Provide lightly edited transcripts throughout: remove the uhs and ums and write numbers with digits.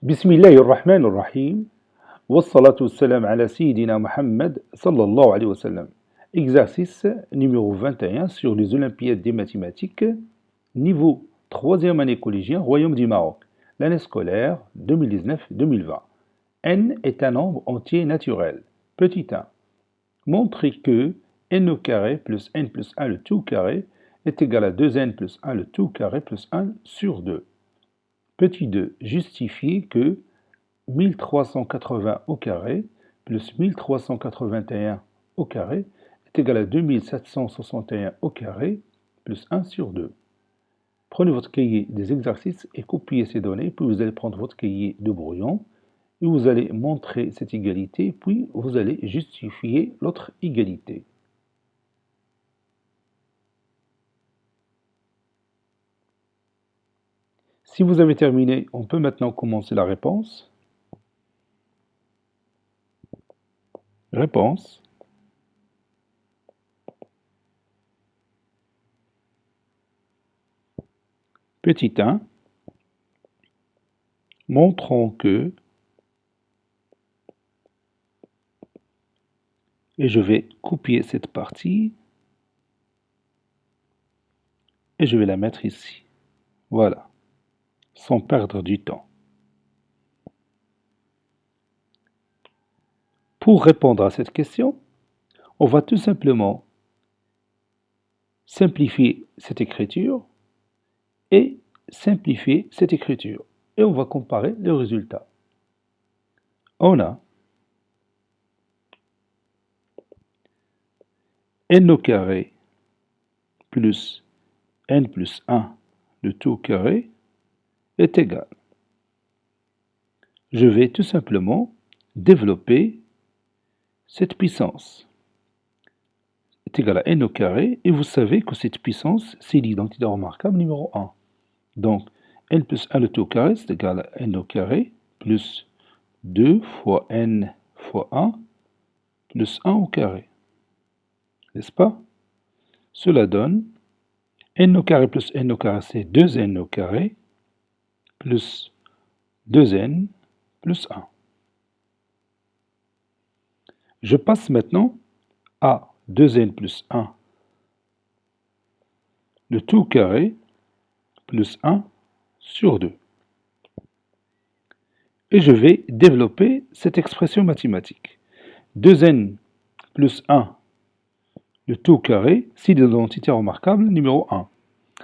بسم الله الرحمن الرحيم والصلاة والسلام على سيدنا Muhammad sallallahu alayhi wa sallam. Exercice numéro 21 sur les Olympiades des mathématiques, niveau 3e année collégien, Royaume du Maroc, l'année scolaire 2019-2020. N est un nombre entier naturel. Petit 1. Montrez que n au carré plus n plus 1 le tout carré est égal à 2n plus 1 le tout carré plus 1 sur 2. Petit 2. Justifiez que 1380 au carré plus 1381 au carré est égal à 2761 au carré plus 1 sur 2. Prenez votre cahier des exercices et copiez ces données, puis vous allez prendre votre cahier de brouillon et vous allez montrer cette égalité, puis vous allez justifier l'autre égalité. Si vous avez terminé, on peut maintenant commencer la réponse. Réponse. Petit 1. Montrons que, et je vais copier cette partie, et je vais la mettre ici. Voilà, sans perdre du temps. Pour répondre à cette question, on va tout simplement simplifier cette écriture et simplifier cette écriture. Et on va comparer les résultats. On a n au carré plus n plus 1 le tout au carré est égal. Je vais tout simplement développer cette puissance. Est égal à n au carré, et vous savez que cette puissance, c'est l'identité remarquable numéro 1. Donc, n plus 1 le tout au carré, c'est égal à n au carré, plus 2 fois n fois 1, plus 1 au carré. N'est-ce pas? Cela donne n au carré plus n au carré, c'est 2n au carré, plus 2n plus 1. Je passe maintenant à 2n plus 1, le tout carré, plus 1 sur 2. Et je vais développer cette expression mathématique. 2n plus 1, le tout carré, c'est l'identité remarquable numéro 1.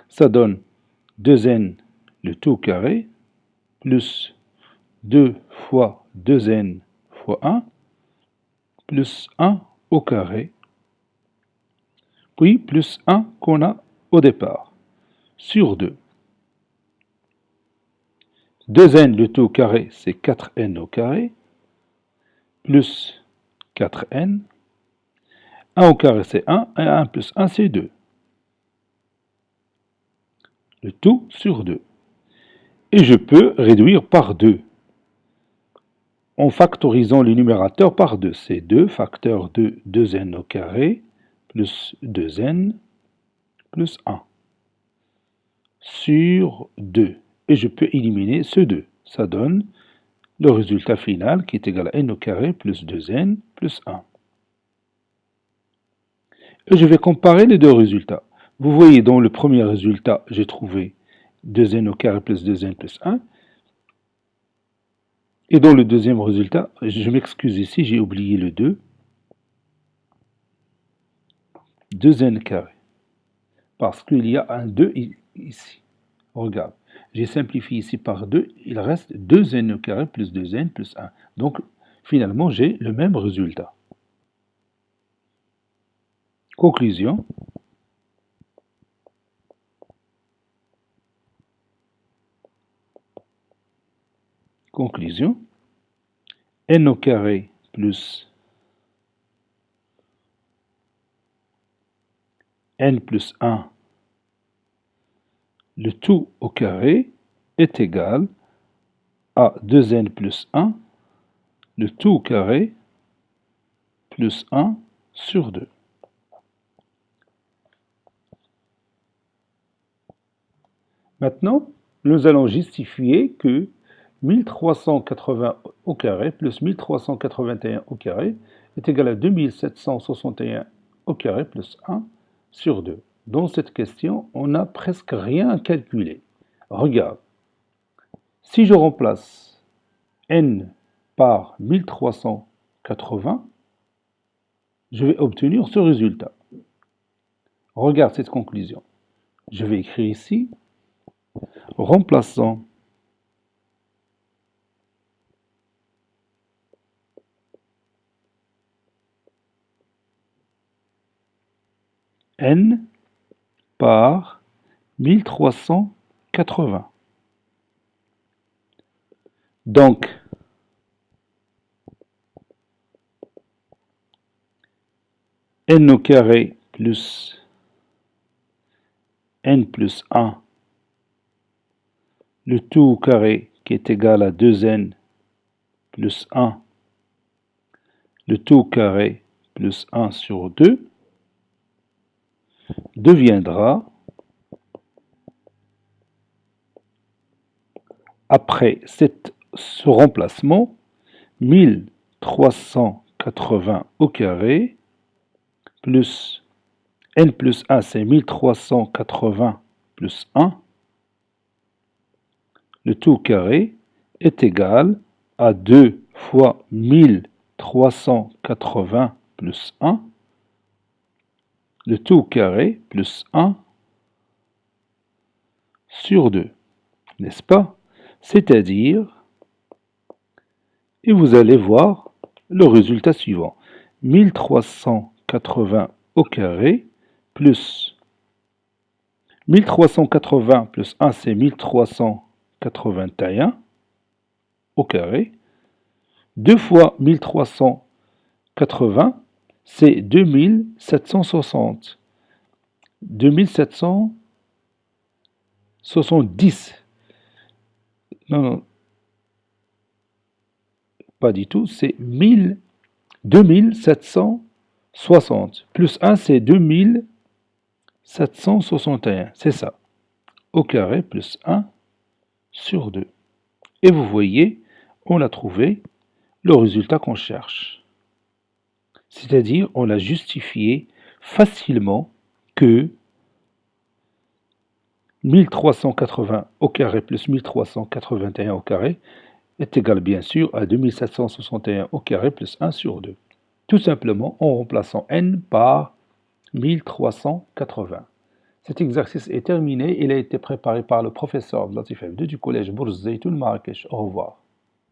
Ça donne 2n le tout carré, plus 2 fois 2n fois 1, plus 1 au carré, puis plus 1 qu'on a au départ, sur 2. 2n le tout carré, c'est 4n au carré, plus 4n. 1 au carré, c'est 1, et 1 plus 1, c'est 2. Le tout sur 2. Et je peux réduire par 2. En factorisant les numérateurs par 2. C'est 2 facteur de 2n au carré, plus 2n, plus 1. Sur 2. Et je peux éliminer ce 2. Ça donne le résultat final qui est égal à n au carré plus 2n plus 1. Et je vais comparer les deux résultats. Vous voyez, dans le premier résultat, j'ai trouvé 2n au carré plus 2n plus 1. Et dans le deuxième résultat, je m'excuse ici, j'ai oublié le 2. 2n carré. Parce qu'il y a un 2 ici. Regarde, j'ai simplifié ici par 2, il reste 2n au carré plus 2n plus 1. Donc, finalement, j'ai le même résultat. Conclusion. Conclusion. N au carré plus n plus 1, le tout au carré est égal à 2n plus 1, le tout au carré plus 1 sur 2. Maintenant, nous allons justifier que 1380 au carré plus 1381 au carré est égal à 2761 au carré plus 1 sur 2. Dans cette question, on n'a presque rien à calculer. Regarde, si je remplace n par 1380, je vais obtenir ce résultat. Regarde cette conclusion. Je vais écrire ici, remplaçant n par 1380. Donc, n au carré plus n plus 1, le tout au carré qui est égal à 2n plus 1, le tout au carré plus 1 sur 2, deviendra, après ce remplacement, 1380 au carré plus n plus 1, c'est 1380 plus 1, le tout au carré est égal à 2 fois 1380 plus 1, le tout au carré plus 1 sur 2, n'est-ce pas? C'est-à-dire, et vous allez voir le résultat suivant, 1380 au carré plus 1380 plus 1, c'est 1381 au carré. 2 fois 1380, c'est 2760. 2770. Non, pas du tout, c'est 2760. Plus 1, c'est 2761. C'est ça. Au carré plus 1 sur 2. Et vous voyez, on a trouvé le résultat qu'on cherche. C'est-à-dire, on a justifié facilement que 1380 au carré plus 1381 au carré est égal bien sûr à 2761 au carré plus 1 sur 2. Tout simplement en remplaçant n par 1380. Cet exercice est terminé. Il a été préparé par le professeur Latif F2 du collège Bourz Zeytoun Marrakech. Au revoir.